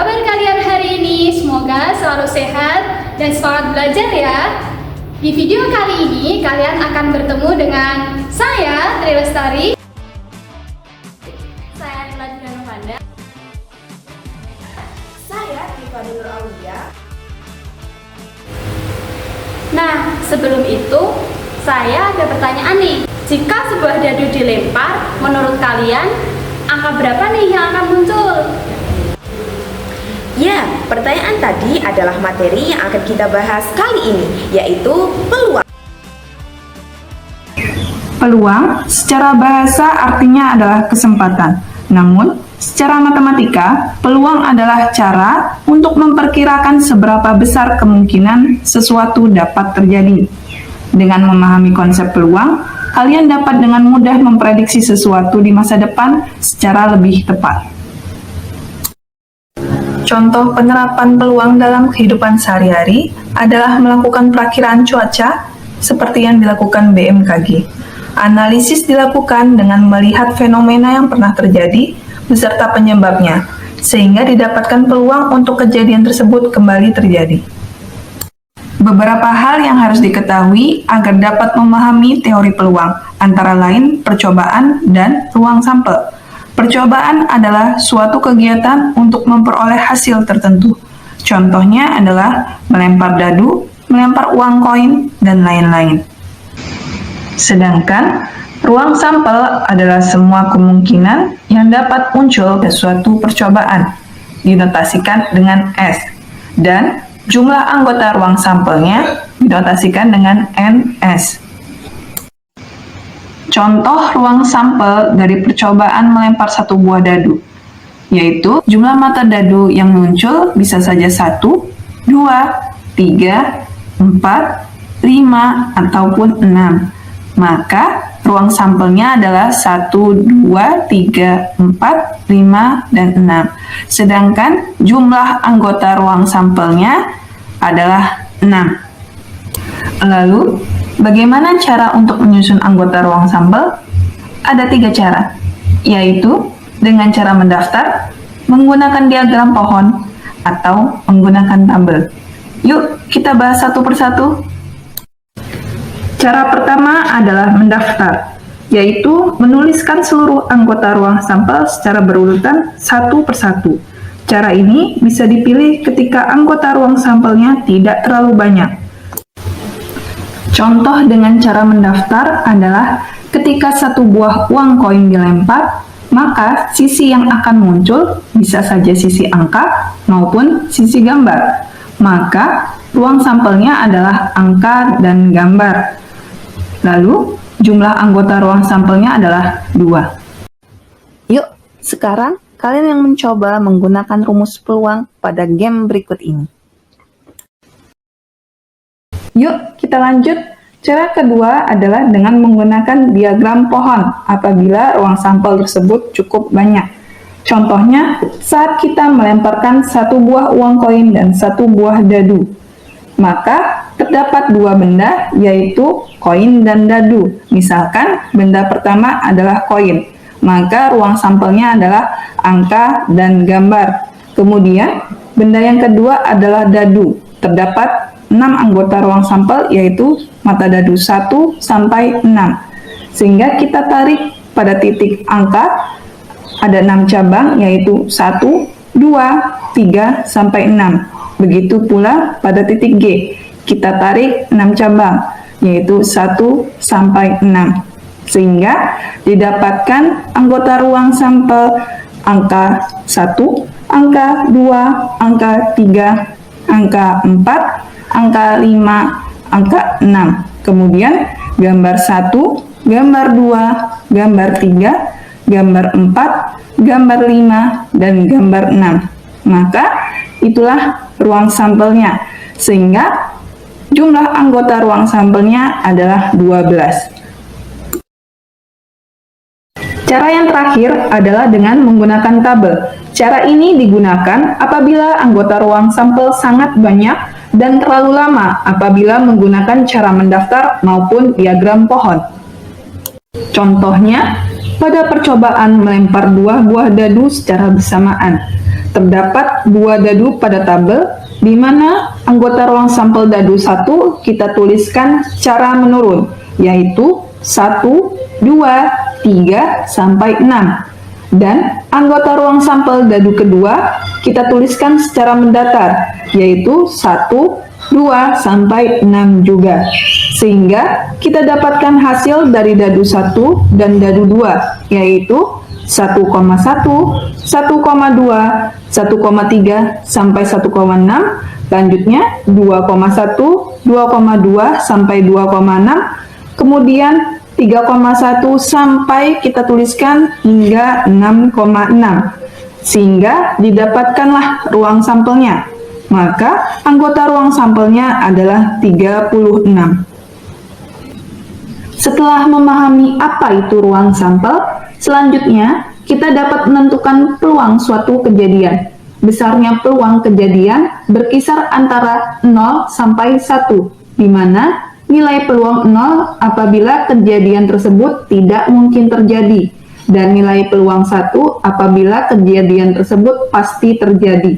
kabar kalian hari ini? Semoga selalu sehat dan semangat belajar ya. Di video kali ini kalian akan bertemu dengan saya, Tri Lestari. Saya Nila Juliana. Saya Tifa Nur Aulia. Nah, sebelum itu saya ada pertanyaan nih. Jika sebuah dadu dilempar, menurut kalian angka berapa nih yang akan muncul? Ya, pertanyaan tadi adalah materi yang akan kita bahas kali ini, yaitu peluang. Peluang secara bahasa artinya adalah kesempatan. Namun, secara matematika, peluang adalah cara untuk memperkirakan seberapa besar kemungkinan sesuatu dapat terjadi. Dengan memahami konsep peluang, kalian dapat dengan mudah memprediksi sesuatu di masa depan secara lebih tepat. Contoh penerapan peluang dalam kehidupan sehari-hari adalah melakukan perakiraan cuaca seperti yang dilakukan BMKG. Analisis dilakukan dengan melihat fenomena yang pernah terjadi beserta penyebabnya, sehingga didapatkan peluang untuk kejadian tersebut kembali terjadi. Beberapa hal yang harus diketahui agar dapat memahami teori peluang, antara lain percobaan dan ruang sampel. Percobaan adalah suatu kegiatan untuk memperoleh hasil tertentu. Contohnya adalah melempar dadu, melempar uang koin, dan lain-lain. Sedangkan ruang sampel adalah semua kemungkinan yang dapat muncul dari suatu percobaan, dinotasikan dengan S, dan jumlah anggota ruang sampelnya dinotasikan dengan NS. Contoh ruang sampel dari percobaan melempar satu buah dadu, yaitu jumlah mata dadu yang muncul bisa saja 1, 2, 3, 4, 5, ataupun 6. Maka ruang sampelnya adalah 1, 2, 3, 4, 5, dan 6. Sedangkan jumlah anggota ruang sampelnya adalah 6. Lalu, bagaimana cara untuk menyusun anggota ruang sampel? Ada 3 cara, yaitu dengan cara mendaftar, menggunakan diagram pohon, atau menggunakan tabel. Yuk, kita bahas satu persatu. Cara pertama adalah mendaftar, yaitu menuliskan seluruh anggota ruang sampel secara berurutan satu persatu. Cara ini bisa dipilih ketika anggota ruang sampelnya tidak terlalu banyak. Contoh dengan cara mendaftar adalah ketika satu buah uang koin dilempar, maka sisi yang akan muncul bisa saja sisi angka maupun sisi gambar. Maka ruang sampelnya adalah angka dan gambar. Lalu, jumlah anggota ruang sampelnya adalah 2. Yuk, sekarang kalian yang mencoba menggunakan rumus peluang pada game berikut ini. Yuk, kita lanjut. Cara kedua adalah dengan menggunakan diagram pohon apabila ruang sampel tersebut cukup banyak. Contohnya, saat kita melemparkan satu buah uang koin dan satu buah dadu, maka terdapat 2 benda, yaitu koin dan dadu. Misalkan, benda pertama adalah koin, maka ruang sampelnya adalah angka dan gambar. Kemudian, benda yang kedua adalah dadu. Terdapat 6 anggota ruang sampel, yaitu mata dadu 1 sampai 6. Sehingga kita tarik pada titik angka, ada 6 cabang, yaitu 1, 2, 3, sampai 6. Begitu pula pada titik G, kita tarik 6 cabang, yaitu 1 sampai 6. Sehingga didapatkan anggota ruang sampel angka 1, angka 2, angka 3, angka 4, angka 5, angka 6. Kemudian gambar 1, gambar 2, gambar 3, gambar 4, gambar 5, dan gambar 6. Maka itulah ruang sampelnya, sehingga jumlah anggota ruang sampelnya adalah 12. Cara yang terakhir adalah dengan menggunakan tabel. Cara ini digunakan apabila anggota ruang sampel sangat banyak dan terlalu lama apabila menggunakan cara mendaftar maupun diagram pohon. Contohnya, pada percobaan melempar 2 buah dadu secara bersamaan. terdapat dua dadu pada tabel, di mana anggota ruang sampel dadu 1 kita tuliskan secara menurun, yaitu 1, 2, 3, sampai 6. Dan anggota ruang sampel dadu kedua kita tuliskan secara mendatar, yaitu 1, 2, sampai 6 juga. Sehingga kita dapatkan hasil dari dadu 1 dan dadu 2, yaitu 1,1, 1,2, 1,3, sampai 1,6, lanjutnya 2,1, 2,2, sampai 2,6, kemudian 3,1 sampai kita tuliskan hingga 6,6, sehingga didapatkanlah ruang sampelnya. Maka anggota ruang sampelnya adalah 36. Setelah memahami apa itu ruang sampel, selanjutnya kita dapat menentukan peluang suatu kejadian. Besarnya peluang kejadian berkisar antara 0 sampai 1, di mana nilai peluang 0 apabila kejadian tersebut tidak mungkin terjadi, dan nilai peluang 1 apabila kejadian tersebut pasti terjadi.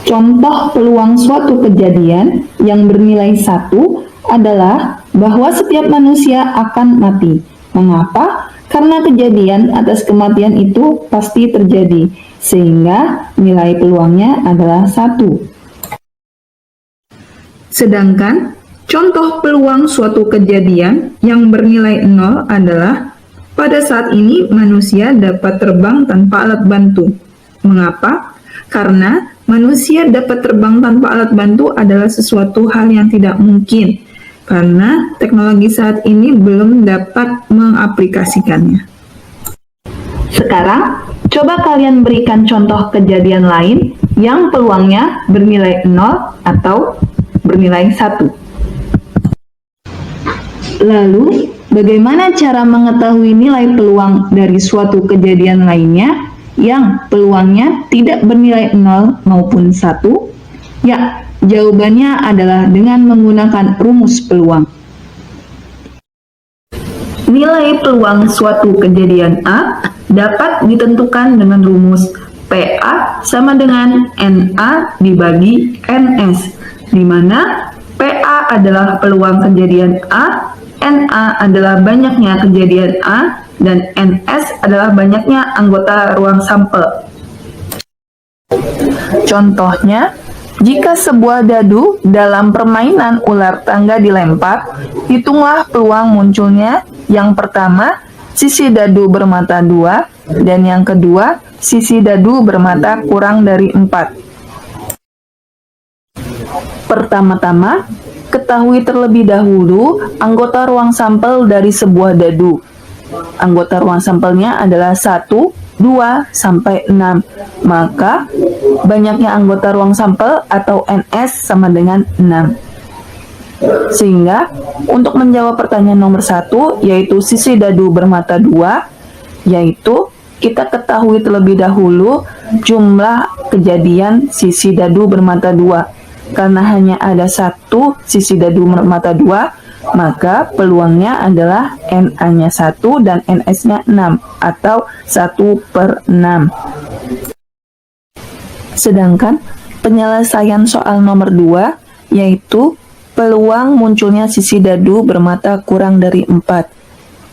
Contoh peluang suatu kejadian yang bernilai 1 adalah bahwa setiap manusia akan mati. Mengapa? Karena kejadian atas kematian itu pasti terjadi, sehingga nilai peluangnya adalah 1. Sedangkan contoh peluang suatu kejadian yang bernilai 0 adalah pada saat ini manusia dapat terbang tanpa alat bantu. Mengapa? Karena manusia dapat terbang tanpa alat bantu adalah sesuatu hal yang tidak mungkin, karena teknologi saat ini belum dapat mengaplikasikannya. Sekarang, coba kalian berikan contoh kejadian lain yang peluangnya bernilai 0 atau bernilai 1. Lalu, bagaimana cara mengetahui nilai peluang dari suatu kejadian lainnya yang peluangnya tidak bernilai 0 maupun 1? Ya, jawabannya adalah dengan menggunakan rumus peluang. Nilai peluang suatu kejadian A dapat ditentukan dengan rumus PA sama dengan NA dibagi NS, di mana PA adalah peluang kejadian A, NA adalah banyaknya kejadian A, dan NS adalah banyaknya anggota ruang sampel. Contohnya, jika sebuah dadu dalam permainan ular tangga dilempar, hitunglah peluang munculnya. Yang pertama, sisi dadu bermata 2, dan yang kedua, sisi dadu bermata kurang dari 4. Pertama-tama, ketahui terlebih dahulu anggota ruang sampel dari sebuah dadu. Anggota ruang sampelnya adalah 1, 2, sampai 6. Maka, banyaknya anggota ruang sampel atau NS sama dengan 6. Sehingga, untuk menjawab pertanyaan nomor 1, yaitu sisi dadu bermata 2, yaitu kita ketahui terlebih dahulu jumlah kejadian sisi dadu bermata 2. Karena hanya ada 1 sisi dadu bermata 2, maka peluangnya adalah NA-nya 1 dan NS-nya 6, atau 1/6. Sedangkan penyelesaian soal nomor 2, yaitu peluang munculnya sisi dadu bermata kurang dari 4.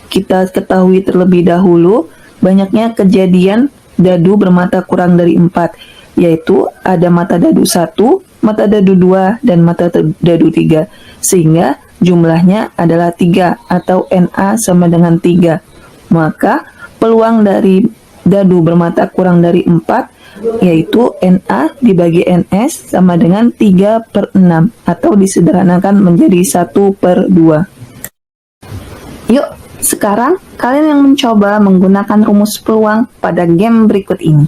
Kita ketahui terlebih dahulu banyaknya kejadian dadu bermata kurang dari 4, yaitu ada mata dadu 1, mata dadu 2, dan mata dadu 3, sehingga jumlahnya adalah 3 atau NA sama dengan 3. Maka peluang dari dadu bermata kurang dari 4 yaitu NA dibagi NS sama dengan 3/6 atau disederhanakan menjadi 1/2. Yuk, sekarang kalian yang mencoba menggunakan rumus peluang pada game berikut ini.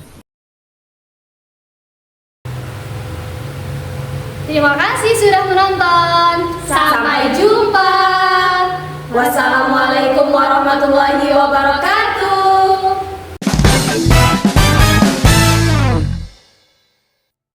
Terima kasih sudah menonton. Sampai jumpa. Wassalamualaikum warahmatullahi wabarakatuh.